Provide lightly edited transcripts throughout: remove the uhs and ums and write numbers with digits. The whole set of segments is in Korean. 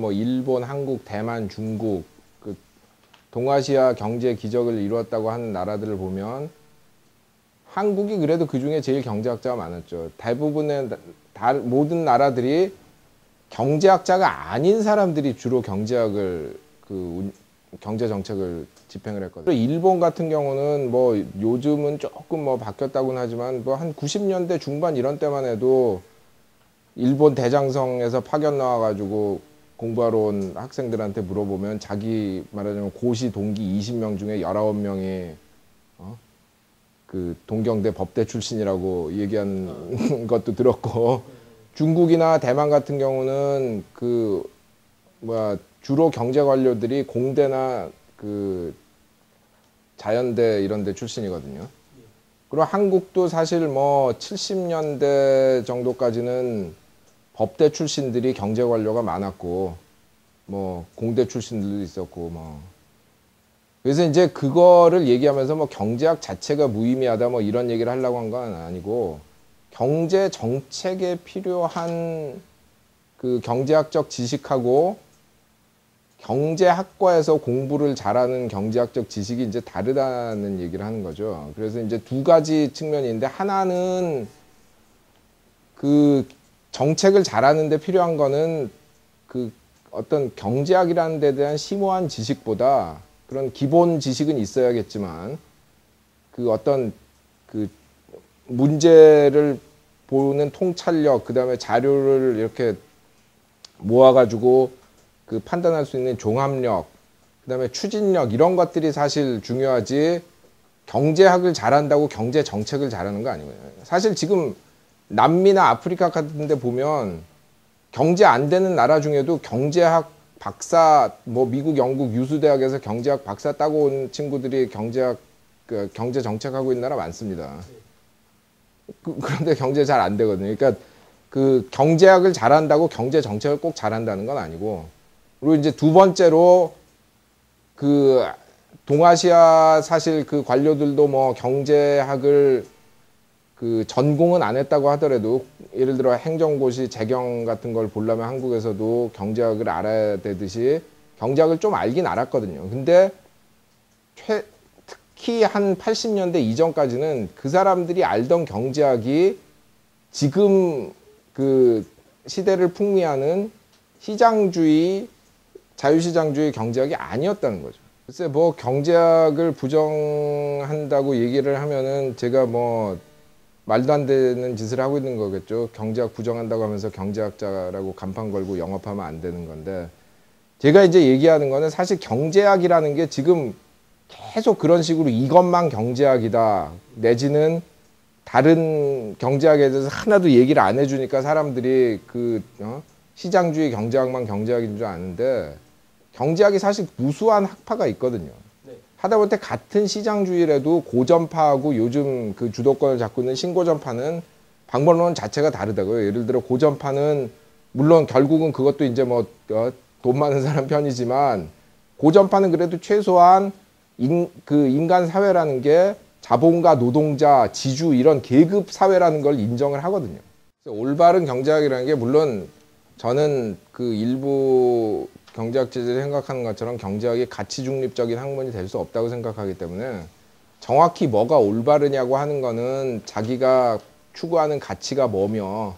뭐 일본, 한국, 대만, 중국 그 동아시아 경제 기적을 이루었다고 하는 나라들을 보면 한국이 그래도 그 중에 제일 경제학자가 많았죠. 대부분의 모든 나라들이 경제학자가 아닌 사람들이 주로 경제학을 경제 정책을 집행을 했거든요. 일본 같은 경우는 뭐 요즘은 조금 뭐 바뀌었다고는 하지만 뭐 한 90년대 중반 이런 때만 해도 일본 대장성에서 파견 나와가지고 공부하러 온 학생들한테 물어보면 자기 말하자면 고시 동기 20명 중에 19명이 그 동경대 법대 출신이라고 얘기한 것도 들었고, 중국이나 대만 같은 경우는 주로 경제 관료들이 공대나 그 자연대 이런 데 출신이거든요. 그리고 한국도 사실 뭐 70년대 정도까지는 법대 출신들이 경제 관료가 많았고, 뭐 공대 출신들도 있었고, 뭐. 그래서 이제 그거를 얘기하면서 뭐 경제학 자체가 무의미하다 뭐 이런 얘기를 하려고 한 건 아니고, 경제 정책에 필요한 그 경제학적 지식하고 경제학과에서 공부를 잘하는 경제학적 지식이 이제 다르다는 얘기를 하는 거죠. 그래서 이제 두 가지 측면이 있는데, 하나는 그 정책을 잘하는 데 필요한 거는 그 어떤 경제학이라는 데 대한 심오한 지식보다 그런 기본 지식은 있어야겠지만 그 어떤 그 문제를 보는 통찰력, 그 다음에 자료를 이렇게 모아가지고 그 판단할 수 있는 종합력, 그 다음에 추진력, 이런 것들이 사실 중요하지, 경제학을 잘한다고 경제 정책을 잘하는 거 아니고요. 사실 지금 남미나 아프리카 같은 데 보면 경제 안 되는 나라 중에도 경제학 박사, 뭐 미국, 영국 유수대학에서 경제학 박사 따고 온 친구들이 경제 정책하고 있는 나라 많습니다. 그런데 경제 잘 안 되거든요. 그러니까 그 경제학을 잘한다고 경제 정책을 꼭 잘한다는 건 아니고, 그리고 이제 두 번째로 그 동아시아 사실 그 관료들도 뭐 경제학을 그 전공은 안 했다고 하더라도, 예를 들어 행정고시 재경 같은 걸 보려면 한국에서도 경제학을 알아야 되듯이 경제학을 좀 알긴 알았거든요. 근데 특히 한 80년대 이전까지는 그 사람들이 알던 경제학이 지금 그 시대를 풍미하는 시장주의, 자유시장주의 경제학이 아니었다는 거죠. 글쎄 뭐 경제학을 부정한다고 얘기를 하면은 제가 뭐 말도 안 되는 짓을 하고 있는 거겠죠. 경제학 부정한다고 하면서 경제학자라고 간판 걸고 영업하면 안 되는 건데, 제가 이제 얘기하는 거는 사실 경제학이라는 게 지금 계속 그런 식으로 이것만 경제학이다, 내지는 다른 경제학에 대해서 하나도 얘기를 안 해주니까 사람들이 시장주의 경제학만 경제학인 줄 아는데, 경제학이 사실 무수한 학파가 있거든요. 하다못해 같은 시장주의라도 고전파하고 요즘 그 주도권을 잡고 있는 신고전파는 방법론 자체가 다르다고요. 예를 들어 고전파는 물론 결국은 그것도 이제 뭐 돈 많은 사람 편이지만, 고전파는 그래도 최소한 인간 사회라는 게 자본가, 노동자, 지주 이런 계급 사회라는 걸 인정을 하거든요. 그래서 올바른 경제학이라는 게, 물론 저는 그 일부 경제학자들이 생각하는 것처럼 경제학이 가치 중립적인 학문이 될 수 없다고 생각하기 때문에, 정확히 뭐가 올바르냐고 하는 거는 자기가 추구하는 가치가 뭐며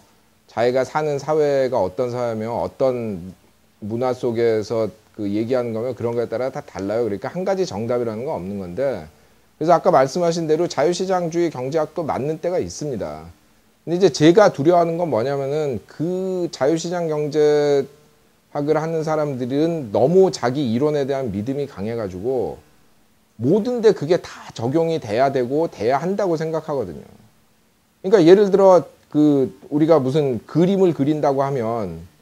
자기가 사는 사회가 어떤 사회며 어떤 문화 속에서 그 얘기하는 거면 그런 거에 따라 다 달라요. 그러니까 한 가지 정답이라는 건 없는 건데, 그래서 아까 말씀하신 대로 자유시장주의 경제학도 맞는 때가 있습니다. 근데 이제 제가 두려워하는 건 뭐냐면은, 그 자유시장 경제학을 하는 사람들은 너무 자기 이론에 대한 믿음이 강해가지고 모든데 그게 다 적용이 돼야 되고 돼야 한다고 생각하거든요. 그러니까 예를 들어 우리가 무슨 그림을 그린다고 하면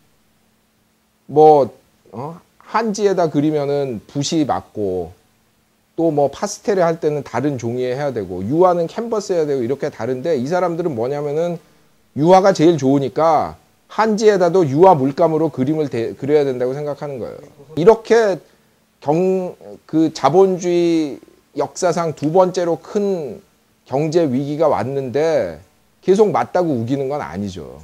뭐 한지에다 그리면은 붓이 맞고, 또 뭐 파스텔에 할 때는 다른 종이에 해야 되고, 유화는 캔버스 해야 되고, 이렇게 다른데, 이 사람들은 뭐냐면은 유화가 제일 좋으니까 한지에다도 유화 물감으로 그림을 그려야 된다고 생각하는 거예요. 이렇게 그 자본주의 역사상 두 번째로 큰 경제 위기가 왔는데 계속 맞다고 우기는 건 아니죠.